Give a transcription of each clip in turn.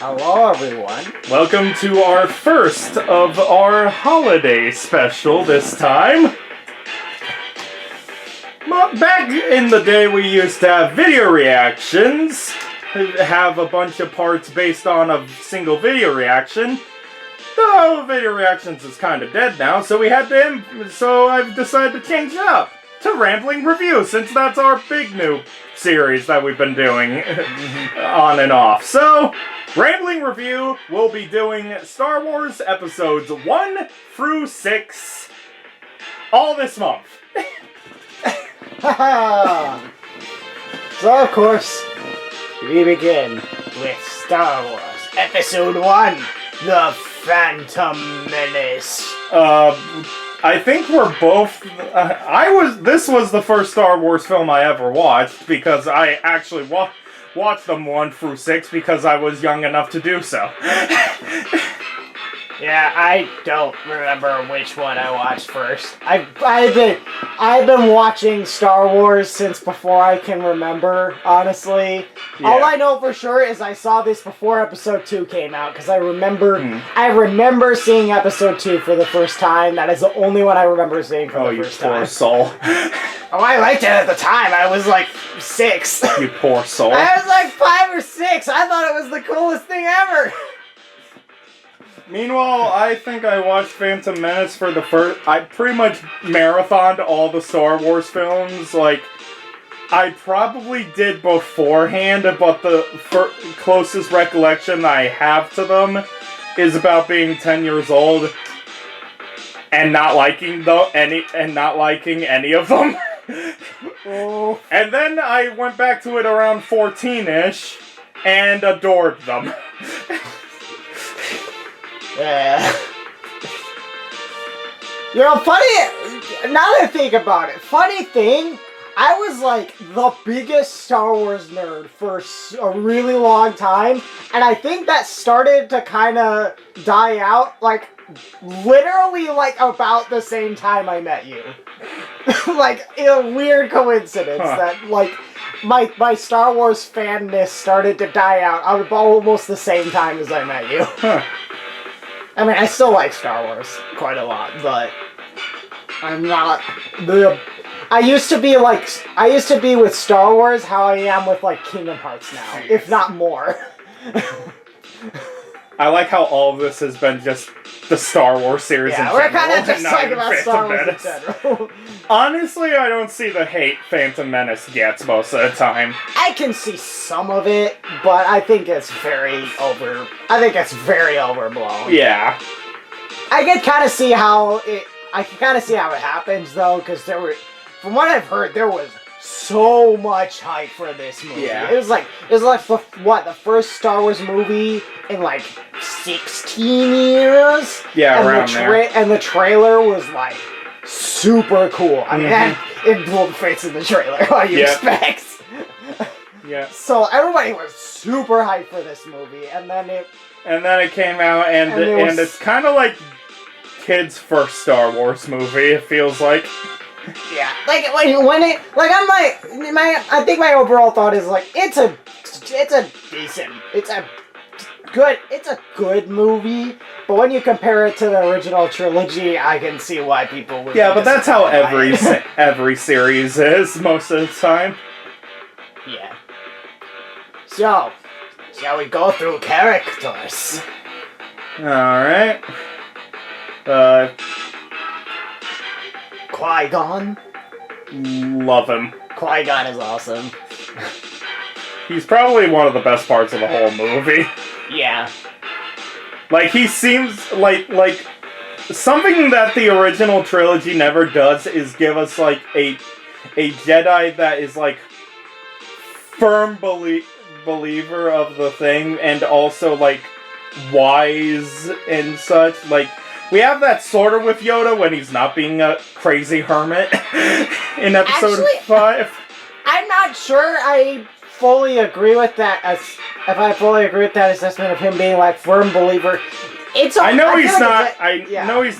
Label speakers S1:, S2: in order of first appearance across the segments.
S1: Hello, everyone.
S2: Welcome to our first of our holiday special this time. Back in the day, we used to have video reactions, have a bunch of parts based on a single video reaction. Though video reactions is kind of dead now, so I've decided to change it up to Rambling Review, since that's our big new series that we've been doing on and off. So, Rambling Review will be doing Star Wars episodes 1 through 6 all this month.
S1: So, of course, we begin with Star Wars Episode 1, The Phantom Menace.
S2: I think we're both... This was the first Star Wars film I ever watched, because I actually watched them 1 through 6 because I was young enough to do so.
S1: Yeah, I don't remember which one I watched first. I've been watching Star Wars since before I can remember, honestly. Yeah. All I know for sure is I saw this before Episode 2 came out, because I remember seeing Episode 2 for the first time. That is the only one I remember seeing for the first time.
S2: Oh, you poor soul.
S1: Oh, I liked it at the time. I was like 6.
S2: You poor soul.
S1: I was like 5 or 6. I thought it was the coolest thing ever.
S2: Meanwhile, I think I watched Phantom Menace for the first... I pretty much marathoned all the Star Wars films. Like, I probably did beforehand, but the closest recollection I have to them is about being 10 years old and not liking any of them.
S1: Oh.
S2: And then I went back to it around 14-ish and adored them.
S1: Yeah. You know, funny, now that I think about it, funny thing, I was like the biggest Star Wars nerd for a really long time, and I think that started to kind of die out, like, literally, like, about the same time I met you. Like, a weird coincidence that, like, my Star Wars fanness started to die out almost the same time as I met you. I mean, I still like Star Wars quite a lot, but I'm not I used to be with Star Wars how I am with, like, Kingdom Hearts now, if not more.
S2: I like how all of this has been just the Star Wars series in general.
S1: Yeah, we're kind of just talking about Star Wars in general.
S2: Honestly, I don't see the hate Phantom Menace gets most of the time.
S1: I can see some of it, but I think it's very overblown.
S2: Yeah.
S1: I can kind of see how it happens, though, because from what I've heard, there was so much hype for this movie.
S2: Yeah.
S1: It was like the first Star Wars movie in like 16 years?
S2: Yeah,
S1: and
S2: around there.
S1: And the trailer was like super cool. I mean, it blew the face in the trailer. What do you expect?
S2: Yeah.
S1: So everybody was super hyped for this movie, and then it
S2: came out, and it's kind of like kids' first Star Wars movie. It feels like.
S1: Yeah, like when it, like I think my overall thought is like it's a good movie, but when you compare it to the original trilogy, I can see why people would.
S2: Yeah, but that's how every series is most of the time.
S1: Yeah. So, shall we go through characters?
S2: All right.
S1: Qui-Gon?
S2: Love him.
S1: Qui-Gon is awesome.
S2: He's probably one of the best parts of the whole movie.
S1: Yeah.
S2: Like, he seems like something that the original trilogy never does is give us, like, a Jedi that is, like, firm believer of the thing and also, like, wise and such. Like, we have that sort of with Yoda when he's not being a crazy hermit in episode 5.
S1: I'm not sure I fully agree with that assessment of him being like firm believer.
S2: I know he's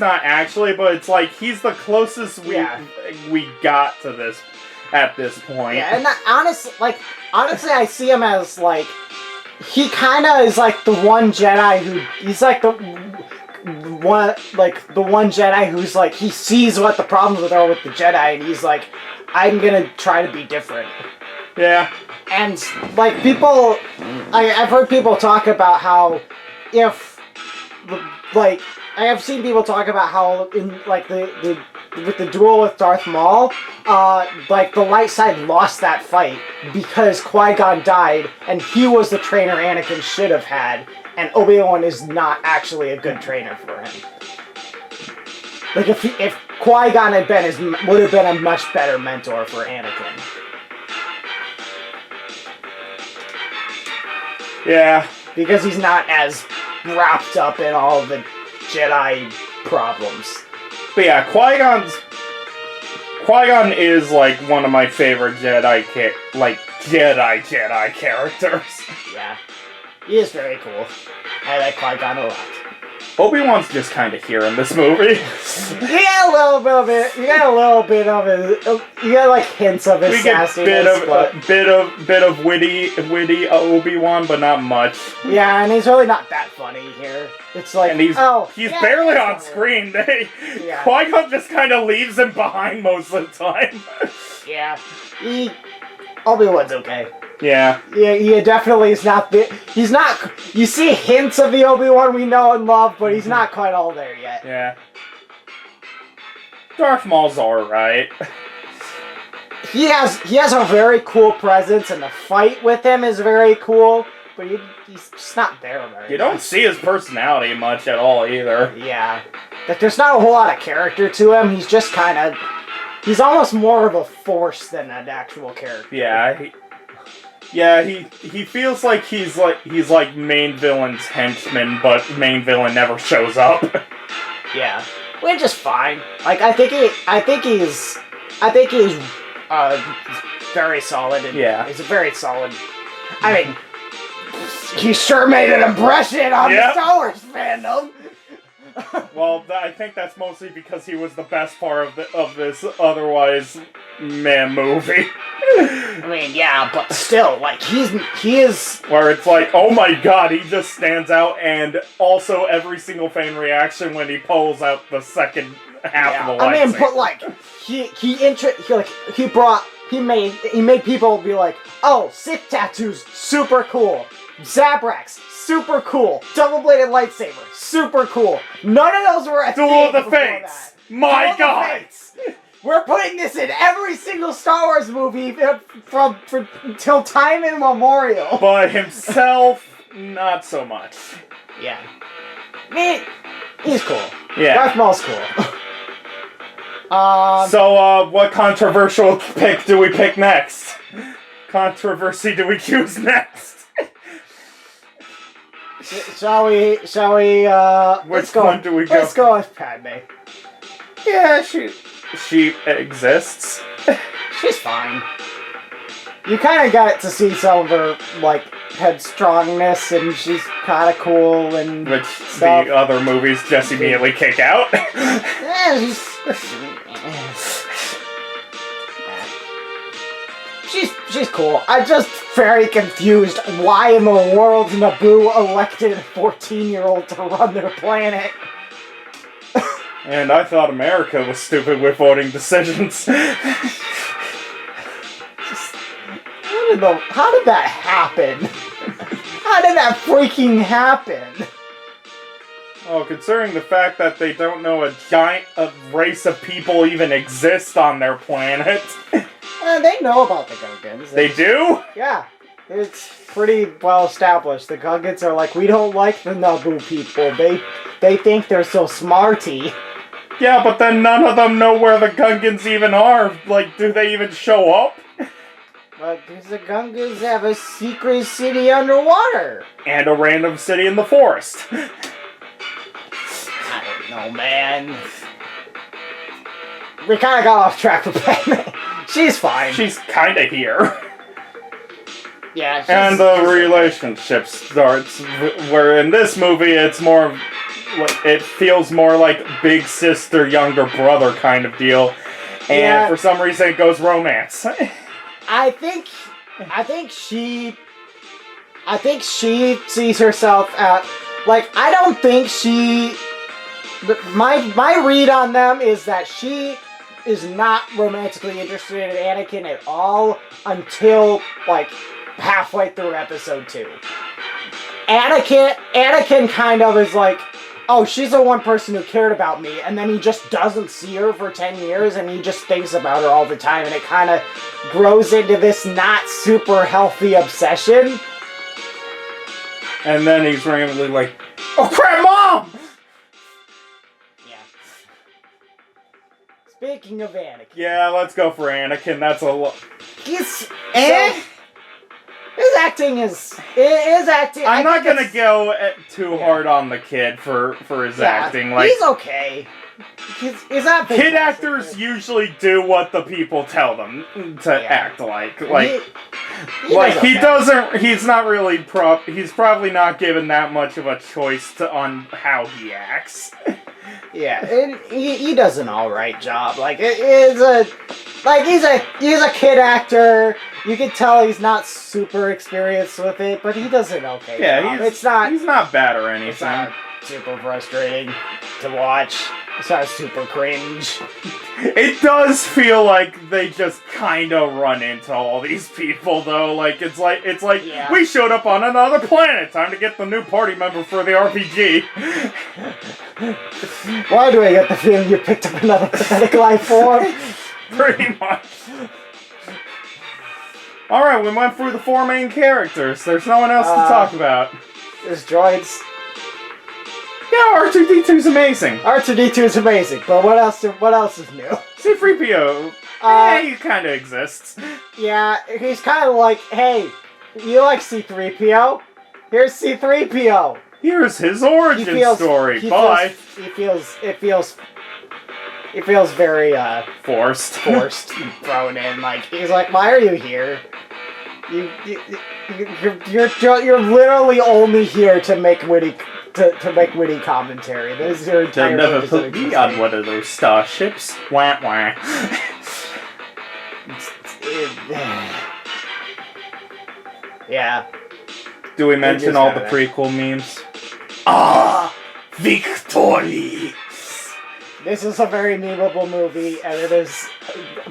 S2: not actually, but it's like he's the closest we got to this at this point.
S1: Yeah, and honestly, I see him as like he kind of is like the one Jedi he's like the one Jedi who's like, he sees what the problems are with the Jedi, and he's like, I'm gonna try to be different.
S2: Yeah.
S1: And like people, I've heard people talk about how I have seen people talk about how in like the with the duel with Darth Maul, like the light side lost that fight because Qui-Gon died, and he was the trainer Anakin should have had, and Obi-Wan is not actually a good trainer for him. Like if Qui-Gon had been would have been a much better mentor for Anakin.
S2: Yeah.
S1: Because he's not as wrapped up in all the Jedi problems.
S2: But yeah, Qui-Gon is like one of my favorite Jedi characters.
S1: Yeah. He is very cool. I like Qui-Gon a lot.
S2: Obi-Wan's just kind of here in this movie.
S1: You got a little bit of it. You got a little bit of it. You got like hints of his sassiness.
S2: Bit of witty Obi-Wan, but not much.
S1: Yeah, and he's really not that funny here. It's like,
S2: and he's barely on screen. Qui-Gon just kind of leaves him behind most of the time.
S1: Yeah, Obi-Wan's okay.
S2: Yeah.
S1: Yeah, he definitely is not. He's not. You see hints of the Obi-Wan we know and love, but he's not quite all there yet.
S2: Yeah. Darth Maul's alright.
S1: He has a very cool presence, and the fight with him is very cool, but he's just not there very much.
S2: You don't see his personality much at all either.
S1: Yeah. Like, there's not a whole lot of character to him. He's just kind of. He's almost more of a force than an actual character.
S2: Yeah. He feels like he's like main villain's henchman, but main villain never shows up.
S1: Yeah, which is fine. Like I think he's very solid. And
S2: yeah,
S1: he's a very solid. I mean, he sure made an impression on the Star Wars fandom.
S2: Well, I think that's mostly because he was the best part of this otherwise movie.
S1: I mean, yeah, but still, like, he is...
S2: Where it's like, oh my god, he just stands out, and also every single fan reaction when he pulls out the second half of the lightsaber.
S1: I mean, but like, he made people be like, oh, Sith tattoos, super cool. Zabraks, super cool. Double-bladed lightsaber, super cool. None of those were a
S2: Duel of the Fates! My god!
S1: We're putting this in every single Star Wars movie until time immemorial.
S2: But himself, not so much.
S1: Yeah. He's cool.
S2: Yeah.
S1: Darth Maul's cool.
S2: So, what controversial pick do we pick next? Controversy do we choose next?
S1: Shall we,
S2: which one do we go?
S1: Let's go with Padme.
S2: Yeah, she exists.
S1: She's fine. You kind of got to see some of her, like, headstrongness, and she's kind of cool, and
S2: which
S1: stuff.
S2: The other movies just immediately kick out.
S1: Yeah, she's cool. I'm just very confused. Why in the world Naboo elected a 14-year-old to run their planet?
S2: And I thought America was stupid with voting decisions.
S1: How did that happen? How did that freaking happen?
S2: Oh, considering the fact that they don't know a race of people even exist on their planet.
S1: They know about the Gungans.
S2: They do?
S1: Yeah. It's pretty well established. The Gungans are like, we don't like the Naboo people. They think they're so smarty.
S2: Yeah, but then none of them know where the Gungans even are. Like, do they even show up?
S1: Because the Gungans have a secret city underwater.
S2: And a random city in the forest.
S1: I don't know, man. We kind of got off track with Padme. She's fine.
S2: She's kind of here.
S1: Yeah.
S2: And the relationship starts, where in this movie it's more, it feels more like big sister, younger brother kind of deal. And for some reason it goes romance.
S1: I think I think she sees herself at, like, I don't think she, my read on them is that she is not romantically interested in Anakin at all until, like, halfway through episode 2. Anakin kind of is like, oh, she's the one person who cared about me, and then he just doesn't see her for 10 years, and he just thinks about her all the time, and it kind of grows into this not super healthy obsession.
S2: And then he's randomly like, oh crap, Mom!
S1: Yeah. Speaking of Anakin.
S2: Yeah, let's go for Anakin. That's a lot.
S1: He's... His acting is acting.
S2: I'm not gonna go too hard on the kid for his acting. Like,
S1: he's okay. He's not.
S2: Kid actors usually do what the people tell them to act like. Like he doesn't. He's not really He's probably not given that much of a choice on how he acts.
S1: Yeah, and he does an all right job. Like he's a kid actor. You can tell he's not super experienced with it, but he does an okay job. He's not bad or anything. It's not super frustrating to watch. It's not super cringe.
S2: It does feel like they just kind of run into all these people, though. Like it's like we showed up on another planet. Time to get the new party member for the RPG.
S1: Why do I get the feeling you picked up another pathetic life form?
S2: Pretty much. Alright, we went through the 4 main characters. There's no one else to talk about.
S1: There's droids.
S2: Yeah, R2-D2's amazing.
S1: R2-D2 is amazing, but what else is new?
S2: C-3PO. He kind of exists.
S1: Yeah, he's kind of like, hey, you like C-3PO? Here's C-3PO.
S2: Here's his origin story. Bye.
S1: It feels very
S2: forced,
S1: thrown in. Like he's like, why are you here? You're literally only here to make witty commentary. This is your entire.
S2: They'll never put me on one of those starships. Wah wah.
S1: Yeah.
S2: Do we mention all the prequel memes? Victory!
S1: This is a very memeable movie, and it is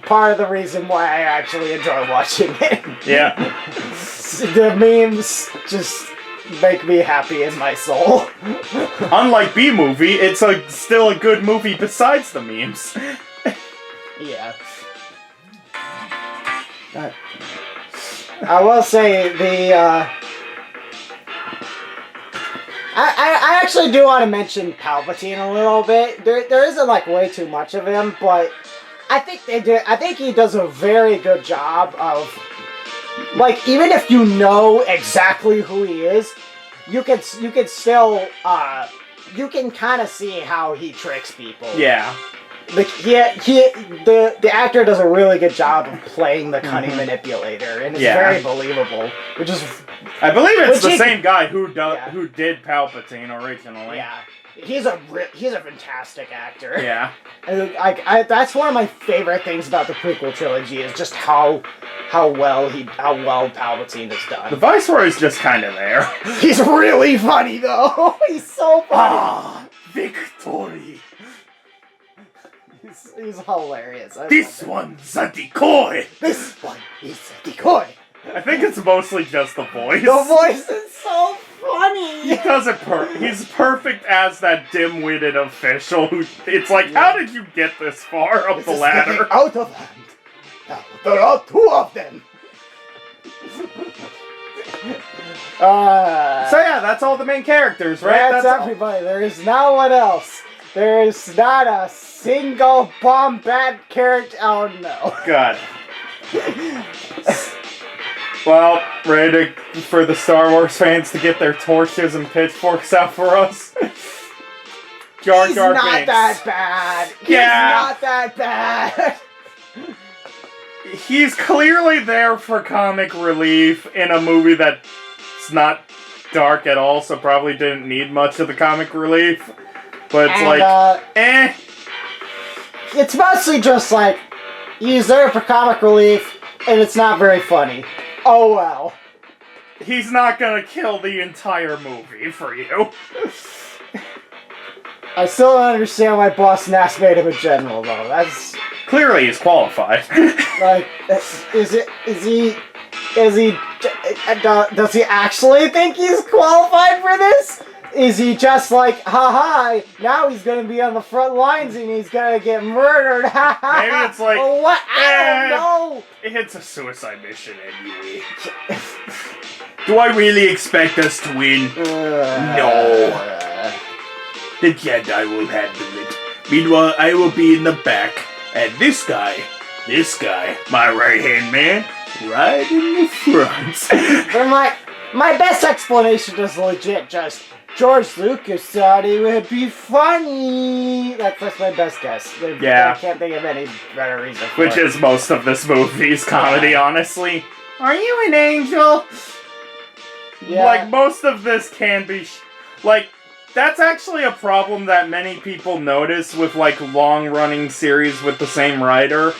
S1: part of the reason why I actually enjoy watching it.
S2: Yeah.
S1: The memes just make me happy in my soul.
S2: Unlike B-movie, it's still a good movie besides the memes.
S1: Yeah. I will say I actually do want to mention Palpatine a little bit. There isn't like way too much of him, but I think he does a very good job of, like, even if you know exactly who he is, you can still you can kind of see how he tricks people.
S2: Yeah.
S1: Like the actor does a really good job of playing the cunning manipulator, and it's very believable. Which is,
S2: I believe it's the same guy who did Palpatine originally.
S1: Yeah, he's a fantastic actor.
S2: Yeah,
S1: and that's one of my favorite things about the prequel trilogy is just how well Palpatine is done.
S2: The Viceroy is just kind of there.
S1: He's really funny though. He's so funny.
S2: Victory.
S1: He's hilarious.
S2: This one's a decoy!
S1: This one is a decoy!
S2: I think it's mostly just the voice.
S1: The voice is so funny!
S2: He does it he's perfect as that dim-witted official who, it's like, how did you get this far up the ladder?
S1: Out of hand! Now, there are 2 of them!
S2: So yeah, that's all the main characters, right?
S1: That's everybody. There is no one else. There is not a single bomb-bad character. Oh no.
S2: God. Well, ready for the Star Wars fans to get their torches and pitchforks out for us? Jar Jar Binks.
S1: He's not that bad. He's not that bad.
S2: He's clearly there for comic relief in a movie that's not dark at all, so probably didn't need much of the comic relief. But it's It's mostly just like, he's there for comic relief, and it's not very funny. Oh well. he's not gonna kill the entire movie for you.
S1: I still don't understand why Boston Ass made him a general, though. That's...
S2: Clearly he's qualified.
S1: Like, does he actually think he's qualified for this? Is he just like, haha, now he's gonna be on the front lines and he's gonna get murdered, haha?
S2: Maybe it's like,
S1: what? I don't know.
S2: It's a suicide mission anyway. Do I really expect us to win? No. The Jedi will handle it. Meanwhile, I will be in the back. And this guy, my right-hand man, right in the front.
S1: But my best explanation is legit just, George Lucas thought it would be funny. That's my best guess.
S2: Yeah.
S1: I can't think of any better reason for
S2: Which
S1: it.
S2: is most of this movie's comedy, honestly. Are you an angel?
S1: Yeah.
S2: Like, most of this can be... that's actually a problem that many people notice with, like, long-running series with the same writer.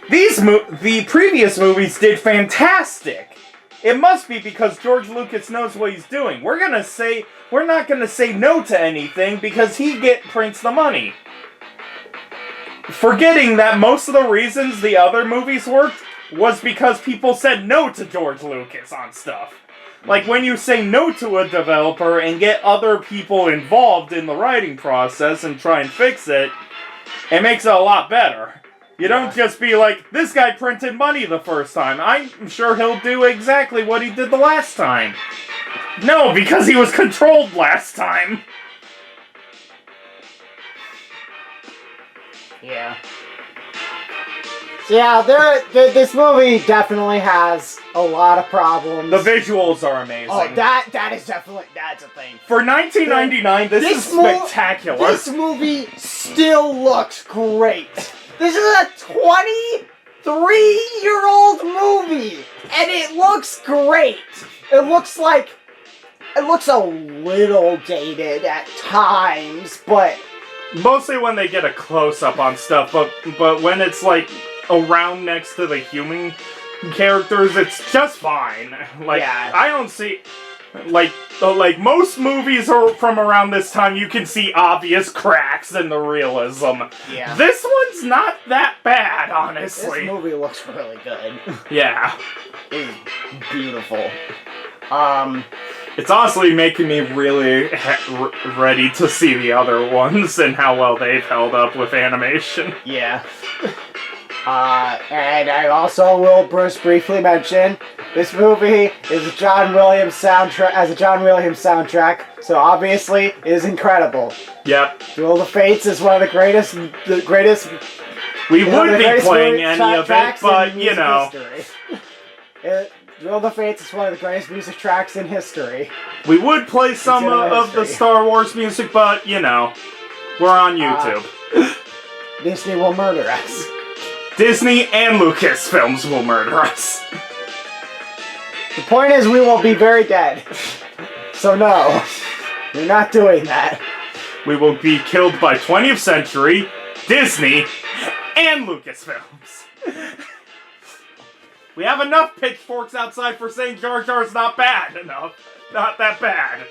S2: The previous movies did fantastic. It must be because George Lucas knows what he's doing. We're not gonna say no to anything because he prints the money. Forgetting that most of the reasons the other movies worked was because people said no to George Lucas on stuff. Like, when you say no to a developer and get other people involved in the writing process and try and fix it, it makes it a lot better. You don't just be like, this guy printed money the first time. I'm sure he'll do exactly what he did the last time. No, because he was controlled last time.
S1: Yeah. So yeah, this movie definitely has a lot of problems.
S2: The visuals are amazing.
S1: Oh, that's a thing.
S2: For 1999, this is spectacular.
S1: This movie still looks great. This is a 23-year-old movie, and it looks great. It looks a little dated at times, but
S2: mostly when they get a close-up on stuff, but when it's like around next to the human characters, it's just fine. Like, yeah. I don't see... Like most movies are from around this time, you can see obvious cracks in the realism.
S1: Yeah.
S2: This one's not that bad, honestly.
S1: This movie looks really good.
S2: Yeah.
S1: It's beautiful.
S2: It's honestly making me really ready to see the other ones and how well they've held up with animation.
S1: Yeah. And I also will briefly mention, this movie is a John Williams soundtrack, so obviously it is incredible.
S2: Yep.
S1: Duel of the Fates is one of the greatest.
S2: We would be playing any of it, but you know.
S1: Duel of the Fates is one of the greatest music tracks in history.
S2: We would play some of the Star Wars music, but you know, we're on YouTube.
S1: Disney will murder us.
S2: Disney and Lucasfilms will murder us.
S1: The point is, we will be very dead. So no, we're not doing that.
S2: We will be killed by 20th Century, Disney, and Lucasfilms. We have enough pitchforks outside for saying Jar Jar's not bad enough. Not that bad.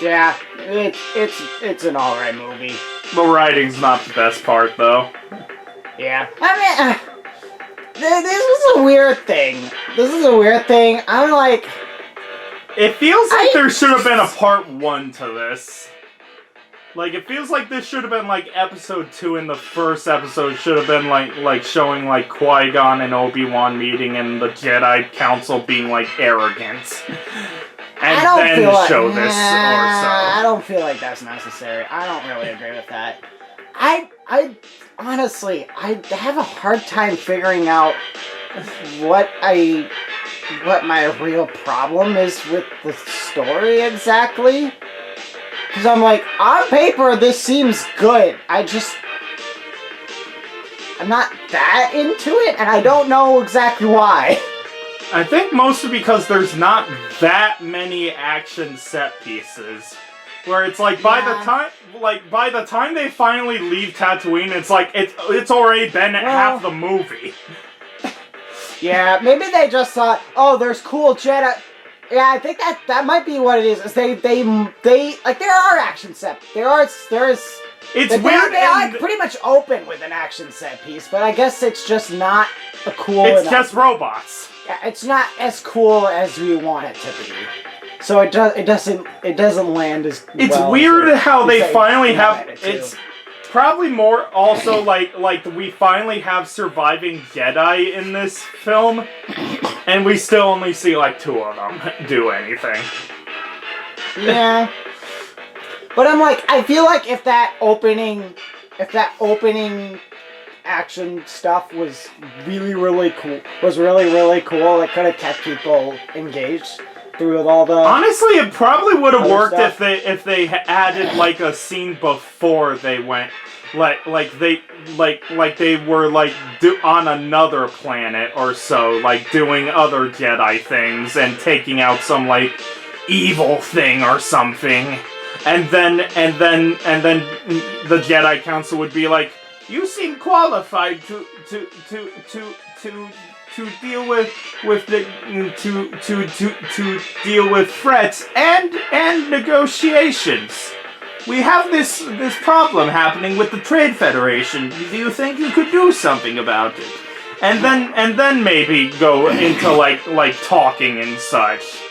S1: Yeah, it's an alright movie.
S2: The writing's not the best part, though.
S1: Yeah. I mean, this is a weird thing. I'm like...
S2: It feels like there should have been a part 1 to this. Like, it feels like this should have been, like, episode 2 in the first episode should have been, like showing, like, Qui-Gon and Obi-Wan meeting and the Jedi Council being, like, arrogant. And then show this or so.
S1: I don't feel like that's necessary. I don't really agree with that. I honestly, I have a hard time figuring out what my real problem is with the story exactly. Because I'm like, on paper, this seems good. I'm not that into it, and I don't know exactly why.
S2: I think mostly because there's not that many action set pieces. Where it's like, by the time they finally leave Tatooine, it's like, it's already been half the movie.
S1: Yeah, maybe they just thought, oh, there's cool Jedi. Yeah, I think that might be what it is. Is they like there are action set. There's.
S2: It's
S1: They
S2: weird.
S1: are pretty much open with an action set piece, but I guess it's just not a cool.
S2: It's just robots.
S1: Yeah, it's not as cool as we want it to be. So it doesn't land as.
S2: It's
S1: well
S2: weird
S1: as
S2: how they finally have.
S1: it to.
S2: It's probably more also like we finally have surviving Jedi in this film, and we still only see like 2 of them do anything.
S1: Yeah. But I'm like, I feel like if that opening action stuff was really cool, it could have kept people engaged through with all the.
S2: Honestly, it probably would have worked
S1: stuff.
S2: if they added like a scene before they went, like they were like on another planet or so, like doing other Jedi things and taking out some like evil thing or something. And then the Jedi Council would be like, "You seem qualified to deal with the to deal with threats and negotiations. We have this problem happening with the Trade Federation. Do you think you could do something about it?" And then maybe go into like talking and such,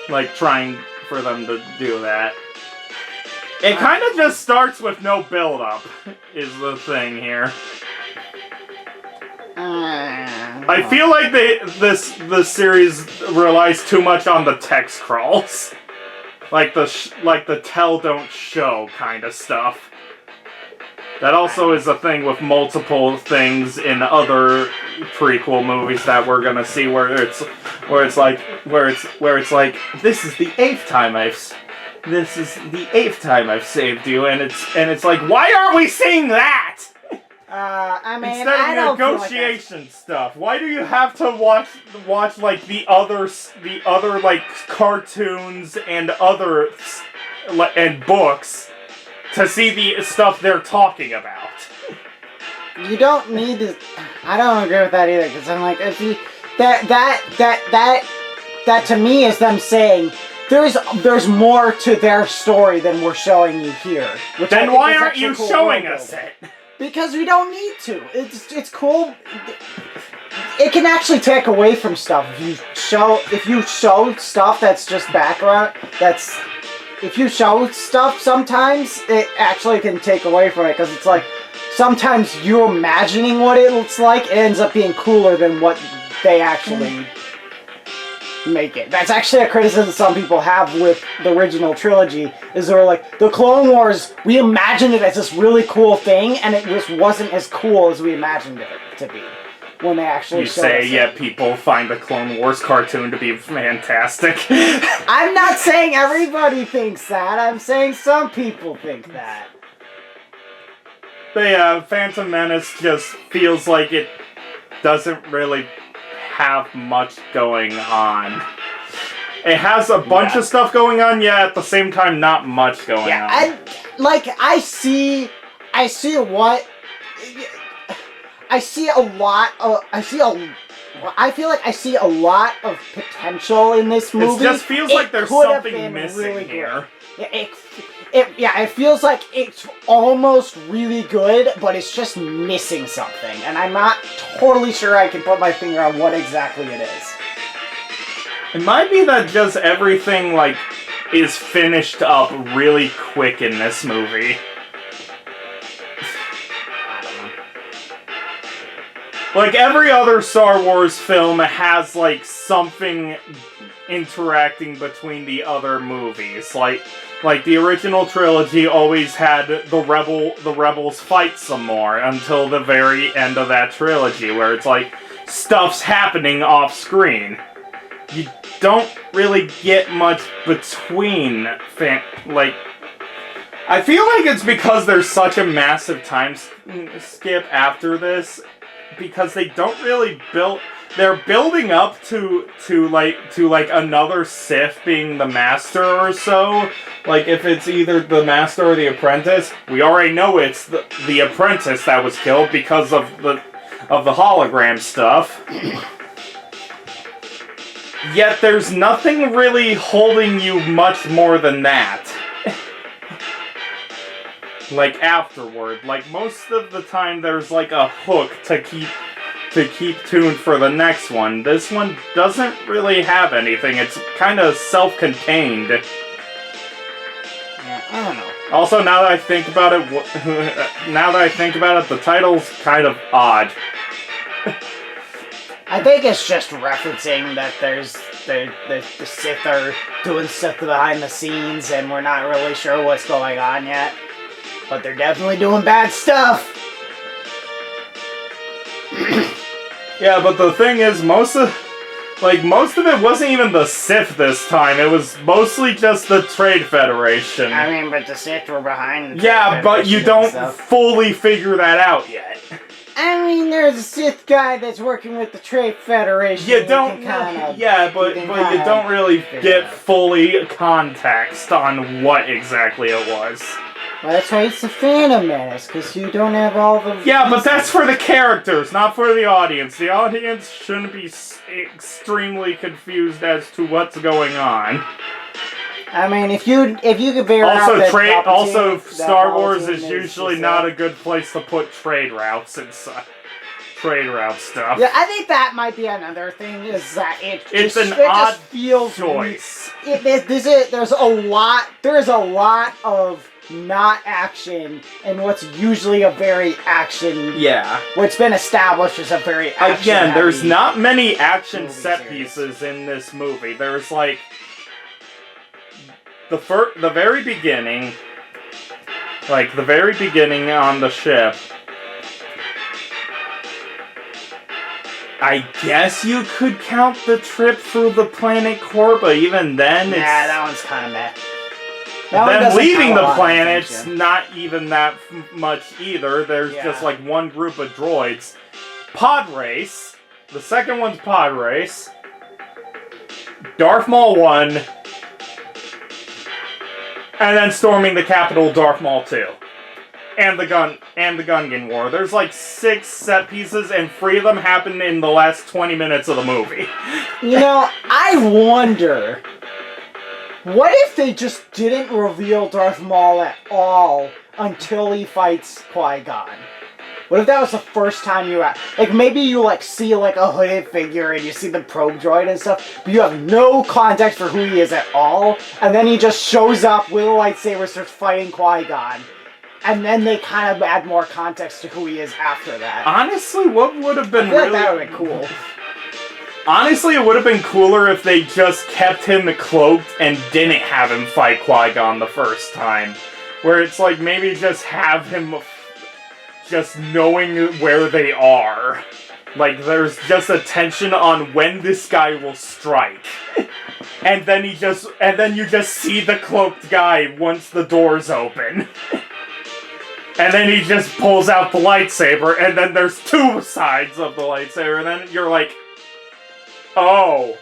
S2: like trying for them to do that. It kind of just starts with no build-up, is the thing here. I feel like this series relies too much on the text crawls, like the tell don't show kind of stuff. That also is a thing with multiple things in other prequel movies that we're gonna see, where it's like this is the 8th time I've saved you, and it's like, why aren't we seeing that?
S1: I mean,
S2: instead of negotiation stuff, why do you have to watch like the other like cartoons and other and books to see the stuff they're talking about?
S1: You don't need to. I don't agree with that either, because I'm like, if you that to me is them saying there's more to their story than we're showing you here.
S2: Then why aren't you showing us it?
S1: Because we don't need to. It's cool. It can actually take away from stuff if you show stuff that's just background. If you show stuff, sometimes it actually can take away from it, because it's like sometimes you imagining what it looks like, it ends up being cooler than what they actually make it. That's actually a criticism some people have with the original trilogy, is they're like, the Clone Wars, we imagined it as this really cool thing, and it just wasn't as cool as we imagined it to be when they actually showed us it.
S2: People find the Clone Wars cartoon to be fantastic.
S1: I'm not saying everybody thinks that, I'm saying some people think that.
S2: But yeah, Phantom Menace just feels like it doesn't really have much going on. It has a bunch of stuff going on, at the same time not much going on.
S1: I feel like I see a lot of potential in this movie.
S2: It just feels like there's something missing here.
S1: It feels like it's almost really good, but it's just missing something, and I'm not totally sure I can put my finger on what exactly it is.
S2: It might be that just everything, like, is finished up really quick in this movie. Like, every other Star Wars film has, like, something interacting between the other movies. Like the original trilogy always had the rebels fight some more until the very end of that trilogy, where it's like, stuff's happening off screen. You don't really get much between, I feel like it's because there's such a massive time skip after this, because they don't really they're building up to another Sith being the Master or so. Like, if it's either the Master or the Apprentice, we already know it's the Apprentice that was killed because of the hologram stuff. Yet there's nothing really holding you much more than that. Like afterward, like most of the time there's like a hook to keep tuned for the next one. This one doesn't really have anything. It's kind of self-contained.
S1: Yeah, I don't know.
S2: Also, now that I think about it, the title's kind of odd.
S1: I think it's just referencing that there's the Sith are doing stuff behind the scenes, and we're not really sure what's going on yet. But they're definitely doing bad stuff.
S2: Yeah, but the thing is, most of it wasn't even the Sith this time. It was mostly just the Trade Federation.
S1: I mean, but the Sith were behind the
S2: Yeah, but you don't fully figure that out yet.
S1: I mean, there's a Sith guy that's working with the Trade Federation.
S2: You don't, but you don't really get fully context on what exactly it was.
S1: Well, that's why it's a Phantom Menace, because you don't have all the...
S2: Yeah, but that's for the characters, not for the audience. The audience shouldn't be extremely confused as to what's going on.
S1: I mean, if you could figure out that
S2: also, Star Wars is usually not a good place to put trade routes and stuff. Trade route stuff.
S1: Yeah, I think that might be another thing, is that
S2: it's an odd
S1: feels
S2: choice.
S1: There's a lot of not action and what's usually a very action.
S2: Yeah.
S1: What's been established as a very action.
S2: Again, there's not many action set pieces in this movie. There's like the very beginning, on the ship. I guess you could count the trip through the planet core, but even then, it's...
S1: Yeah, that one's kind of meh.
S2: Then leaving the planet's not even that much either. There's just like one group of droids. Pod Race. The second one's Pod Race. Darth Maul 1. And then storming the capital, Darth Maul 2. And the Gungan War. There's like 6 set pieces, and 3 of them happen in the last 20 minutes of the movie.
S1: You know, I wonder... What if they just didn't reveal Darth Maul at all until he fights Qui-Gon? What if that was the first time maybe you see a hooded figure and you see the probe droid and stuff, but you have no context for who he is at all, and then he just shows up with a lightsaber, starts fighting Qui-Gon, and then they kind of add more context to who he is after that.
S2: Honestly, what would have been
S1: that would have been cool.
S2: Honestly, it would have been cooler if they just kept him cloaked and didn't have him fight Qui-Gon the first time. Where it's like, maybe just have him just knowing where they are. Like, there's just a tension on when this guy will strike. And then you just see the cloaked guy once the doors open. And then he just pulls out the lightsaber, and then there's 2 sides of the lightsaber, and then you're like, oh.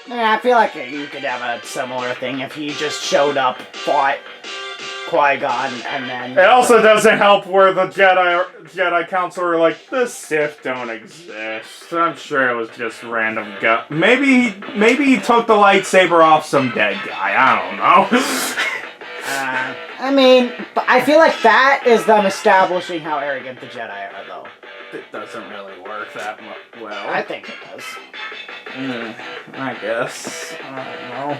S1: Yeah, I feel like you could have a similar thing if he just showed up, fought Qui-Gon, and then...
S2: It also doesn't help where the Jedi Council are like, the Sith don't exist. I'm sure it was just random guy. Maybe he took the lightsaber off some dead guy. I don't know.
S1: I mean, I feel like that is them establishing how arrogant the Jedi are, though.
S2: It doesn't really work that well.
S1: I think it does.
S2: I guess. I don't know.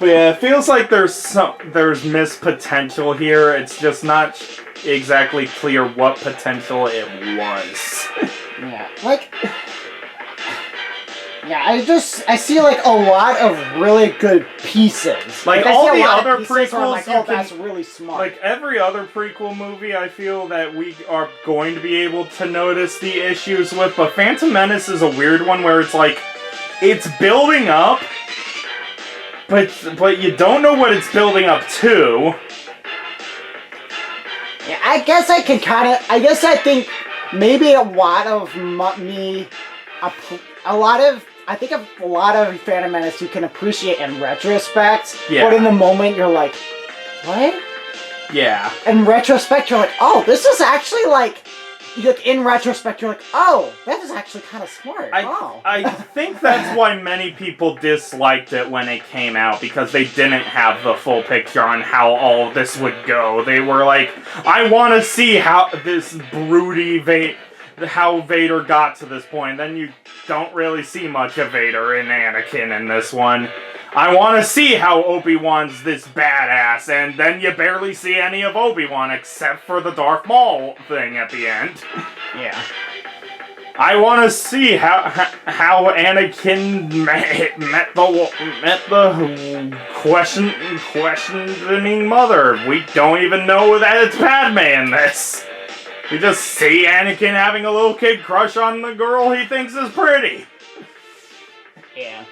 S2: But yeah, it feels like there's missed potential here. It's just not exactly clear what potential it was.
S1: Yeah, I see a lot of really good pieces.
S2: Like all the other prequels,
S1: that's really smart.
S2: Like every other prequel movie, I feel that we are going to be able to notice the issues with. But Phantom Menace is a weird one where it's like, it's building up, but you don't know what it's building up to.
S1: Yeah, I think maybe a lot of Phantom Menace you can appreciate in retrospect, but in the moment you're like, what?
S2: Yeah.
S1: In retrospect, you're like, oh, this is actually in retrospect, you're like, oh, that is actually kind of smart.
S2: I think that's why many people disliked it when it came out, because they didn't have the full picture on how all of this would go. They were like, I want to see how this broody how Vader got to this point. Then you don't really see much of Vader and Anakin in this one. I want to see how Obi-Wan's this badass, and then you barely see any of Obi-Wan except for the Darth Maul thing at the end.
S1: Yeah.
S2: I want to see how Anakin met the questioning mother. We don't even know that it's Padme in this. We just see Anakin having a little kid crush on the girl he thinks is pretty.
S1: Yeah.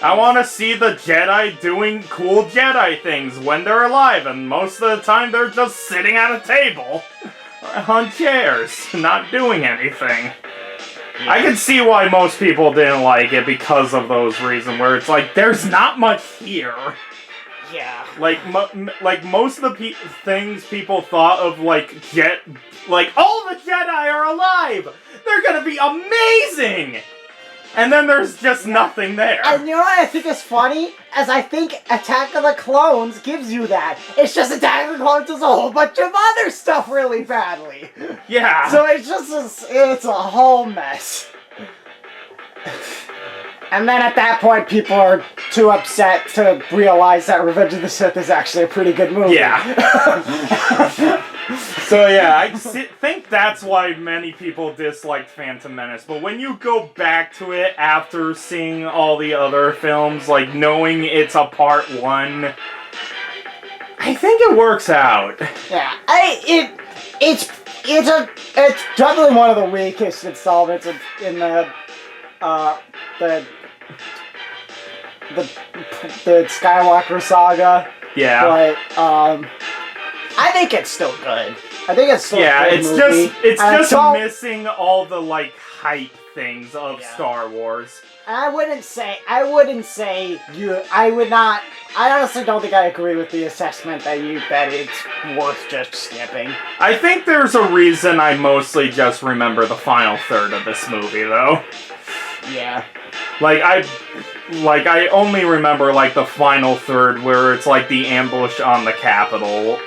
S2: I want to see the Jedi doing cool Jedi things when they're alive, and most of the time they're just sitting at a table on chairs, not doing anything. Yeah. I can see why most people didn't like it because of those reasons, where it's like, there's not much here.
S1: Yeah.
S2: Like most of the things people thought of, like all the Jedi are alive! They're gonna be amazing! And then there's just nothing there.
S1: And you know what I think is funny? As I think Attack of the Clones gives you that. It's just Attack of the Clones does a whole bunch of other stuff really badly.
S2: Yeah.
S1: So it's just, it's a whole mess. And then at that point, people are too upset to realize that Revenge of the Sith is actually a pretty good movie.
S2: Yeah. So yeah, I think that's why many people disliked Phantom Menace. But when you go back to it after seeing all the other films, like knowing it's a part one, I think it works out.
S1: Yeah, it's definitely one of the weakest installments in the Skywalker saga.
S2: Yeah.
S1: But I think it's still good. I think it's still a good movie.
S2: It's just missing all the like hype things of Star Wars.
S1: And I honestly don't think I agree with the assessment that it's worth just skipping.
S2: I think there's a reason I mostly just remember the final third of this movie, though.
S1: Yeah.
S2: I only remember, like, the final third where it's, like, the ambush on the Capitol.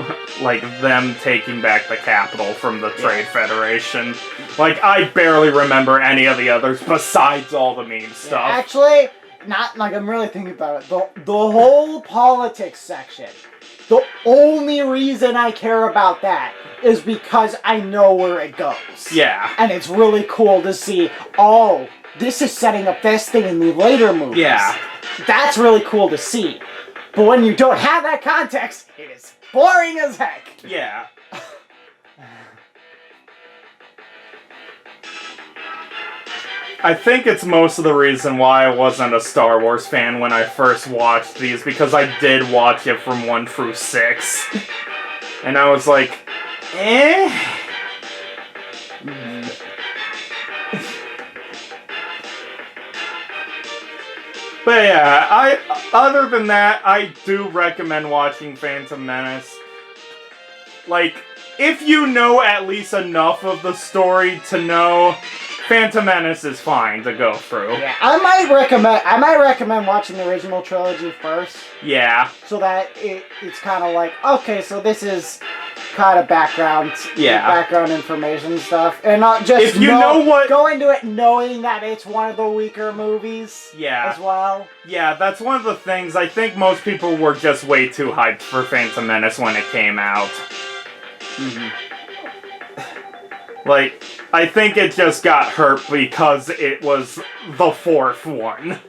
S2: Like, them taking back the Capitol from the Trade Federation. Like, I barely remember any of the others besides all the meme stuff.
S1: Yeah, actually, not, like, I'm really thinking about it. The whole politics section, the only reason I care about that is because I know where it goes.
S2: Yeah.
S1: And it's really cool to see, this is setting up this thing in the later movies.
S2: Yeah.
S1: That's really cool to see. But when you don't have that context, it is boring as heck.
S2: Yeah. I think it's most of the reason why I wasn't a Star Wars fan when I first watched these, because I did watch it from 1 through 6. And I was like, eh? But yeah, other than that, I do recommend watching Phantom Menace. Like, if you know at least enough of the story to know, Phantom Menace is fine to go through.
S1: Yeah, I might recommend watching the original trilogy first.
S2: Yeah.
S1: So that it's kind of like, okay, so this is kind of background information stuff, and not just
S2: if you know what,
S1: go into it knowing that it's one of the weaker movies.
S2: Yeah.
S1: As well.
S2: Yeah, that's one of the things. I think most people were just way too hyped for Phantom Menace when it came out.
S1: Mm-hmm.
S2: Like, I think it just got hurt because it was the fourth one.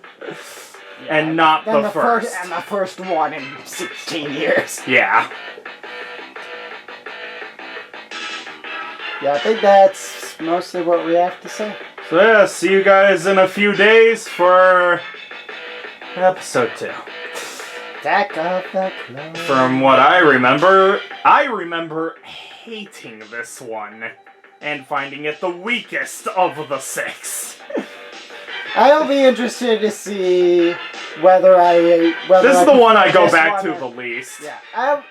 S2: And not the first.
S1: And the first one in 16 years.
S2: Yeah.
S1: Yeah, I think that's mostly what we have to say.
S2: So yeah, see you guys in a few days for episode 2.
S1: Attack of the Clones.
S2: From what I remember hating this one. And finding it the weakest of the 6.
S1: I'll be interested to see whether
S2: This is the one I go
S1: this
S2: back
S1: one
S2: to
S1: or-
S2: the least.
S1: Yeah,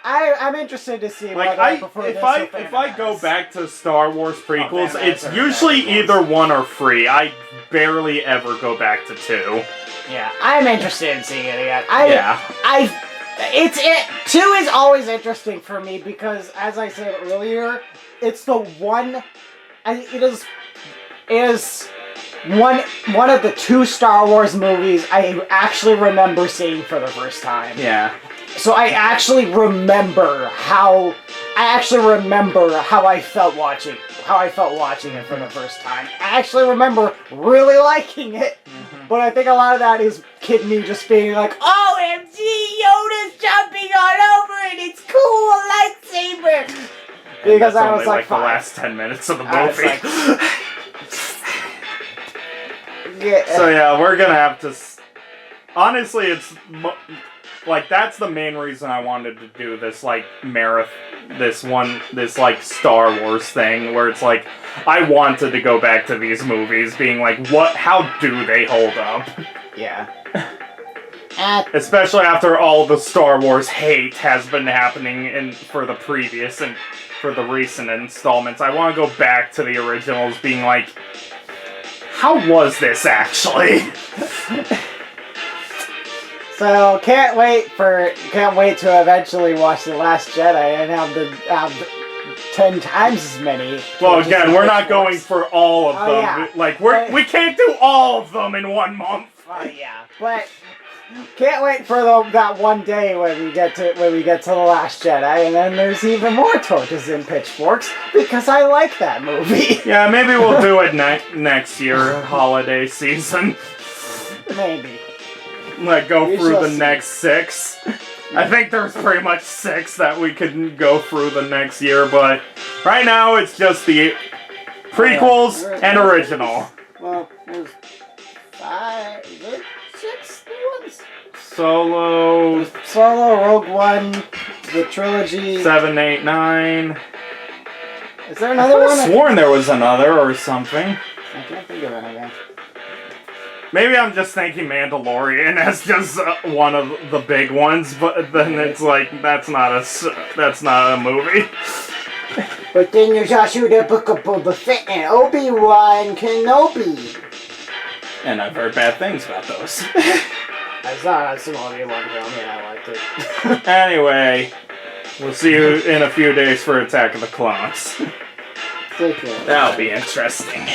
S1: I'm interested to see
S2: Like
S1: whether I prefer
S2: if
S1: this
S2: I
S1: or Phantom
S2: if I go
S1: Menace.
S2: back to Star Wars prequels,
S1: Phantom
S2: it's
S1: Menace or
S2: usually
S1: Phantom Menace.
S2: either 1 or free. I barely ever go back to 2.
S1: Yeah, I'm interested in seeing it again.
S2: Yeah.
S1: Two is always interesting for me because, as I said earlier, it's the one. It is one of the 2 Star Wars movies I actually remember seeing for the first time.
S2: Yeah.
S1: So I actually remember how I felt watching it for the first time. I actually remember really liking it. But I think a lot of that is kid me just being like, OMG, Yoda's jumping all over it, it's cool, lightsaber! Because I was like
S2: the last 10 minutes of the
S1: I was
S2: movie.
S1: like, yeah.
S2: So yeah, we're gonna have to... Honestly, it's... Like, that's the main reason I wanted to do this, like, this like, Star Wars thing, where it's like, I wanted to go back to these movies, being like, how do they hold up?
S1: Yeah.
S2: Especially after all the Star Wars hate has been happening for the previous and for the recent installments. I want to go back to the originals, being like, how was this actually?
S1: So can't wait to eventually watch The Last Jedi and have 10 times as many.
S2: Well, again, we're not going for all of them.
S1: Yeah.
S2: Like we can't do all of them in 1 month.
S1: Yeah, but can't wait for that one day when we get to The Last Jedi, and then there's even more torches and pitchforks because I like that movie.
S2: Yeah, maybe we'll do it next year, holiday season.
S1: Maybe.
S2: Like, go
S1: We
S2: through
S1: shall
S2: the
S1: see.
S2: next 6. I think there's pretty much 6 that we can go through the next year, but right now it's just the prequels and original.
S1: Well, there's 5, 6 new ones.
S2: Solo,
S1: Solo, Rogue One, the trilogy.
S2: 7, 8, 9.
S1: Is there
S2: I
S1: another
S2: could
S1: one?
S2: have sworn there was another or something.
S1: I can't think of anything.
S2: Maybe I'm just thinking Mandalorian as just one of the big ones, but then it's like that's not a movie.
S1: But then there's also the Book of Boba Fett and Obi-Wan Kenobi.
S2: And I've heard bad things about those.
S1: I saw some Obi-Wan film and I liked it.
S2: Anyway, we'll see you in a few days for Attack of the Clones.
S1: Take care.
S2: That'll be interesting.